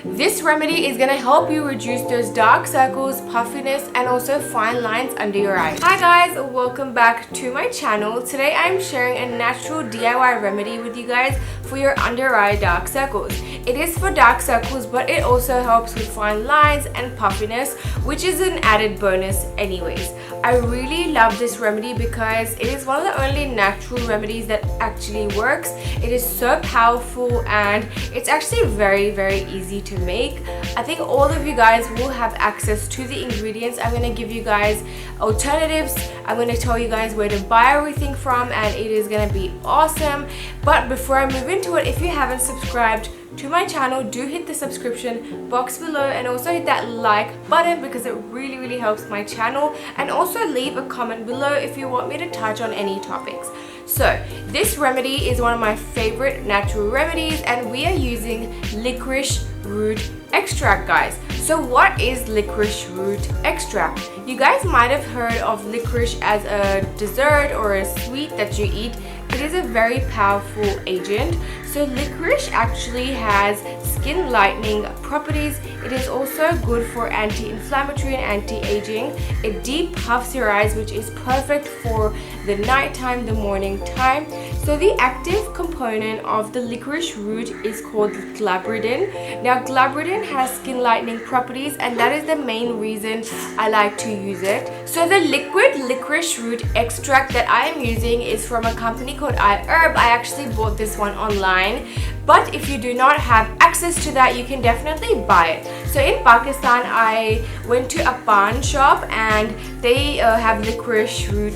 This remedy is gonna help you reduce those dark circles, puffiness, and also fine lines under your eyes. Hi guys, welcome back to my channel. Today I'm sharing a natural DIY remedy with you guys for your under eye dark circles. It is for dark circles, but it also helps with fine lines and puffiness, which is an added bonus anyways. I really love this remedy because it is one of the only natural remedies that actually works. It is so powerful and it's actually very easy to make. I think all of you guys will have access to the ingredients. I'm going to give you guys alternatives. I'm going to tell you guys where to buy everything from, and it is going to be awesome. But before I move into it, if you haven't subscribed to my channel, do hit the subscription box below and also hit that like button because it really helps my channel, and also leave a comment below if you want me to touch on any topics. So this remedy is one of my favorite natural remedies, and we are using licorice root extract, guys. So what is licorice root extract? You guys might have heard of licorice as a dessert or a sweet that you eat. It is a very powerful agent. So licorice actually has skin lightening properties. It is also good for anti-inflammatory and anti-aging. It deep puffs your eyes, which is perfect for the nighttime, the morning time. So the active component of the licorice root is called glabridin. Now glabridin has skin lightening properties, and that is the main reason I like to use it. So the liquid licorice root extract that I am using is from a company called iHerb. I actually bought this one online, but if you do not have access to that, you can definitely buy it. So in Pakistan, I went to a pawn shop and they have licorice root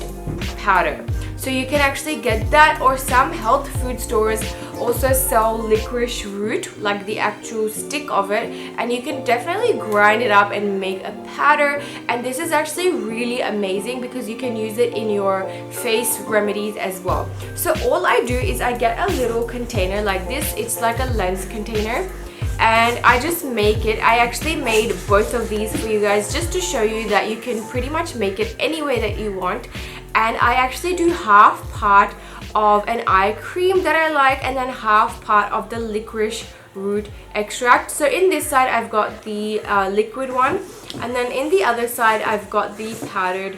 powder. So you can actually get that, or some health food stores also sell licorice root, like the actual stick of it, and you can definitely grind it up and make a powder. And this is actually really amazing because you can use it in your face remedies as well. So all I do is I get a little container like this. It's like a lens container, and I just make it. I actually made both of these for you guys just to show you that you can pretty much make it any way that you want. And I actually do half part of an eye cream that I like, and then half part of the licorice root extract. So in this side I've got the liquid one, and then in the other side I've got the powdered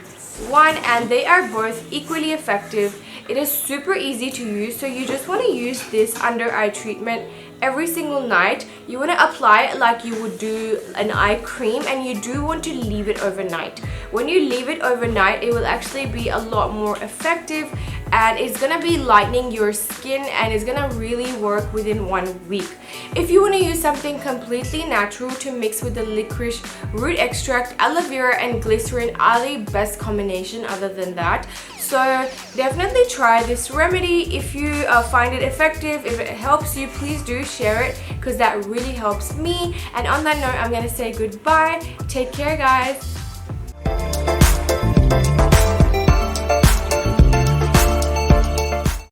one, and they are both equally effective. It is super easy to use, so you just want to use this under eye treatment every single night. You want to apply it like you would do an eye cream, and you do want to leave it overnight. When you leave it overnight, it will actually be a lot more effective, and it's gonna be lightening your skin, and it's gonna really work within 1 week. If you want to use something completely natural to mix with the licorice root extract, aloe vera and glycerin are the best combination other than that. So definitely try this remedy. If you find it effective, if it helps you, please do share it because that really helps me. And on that note, I'm gonna say goodbye. Take care, guys.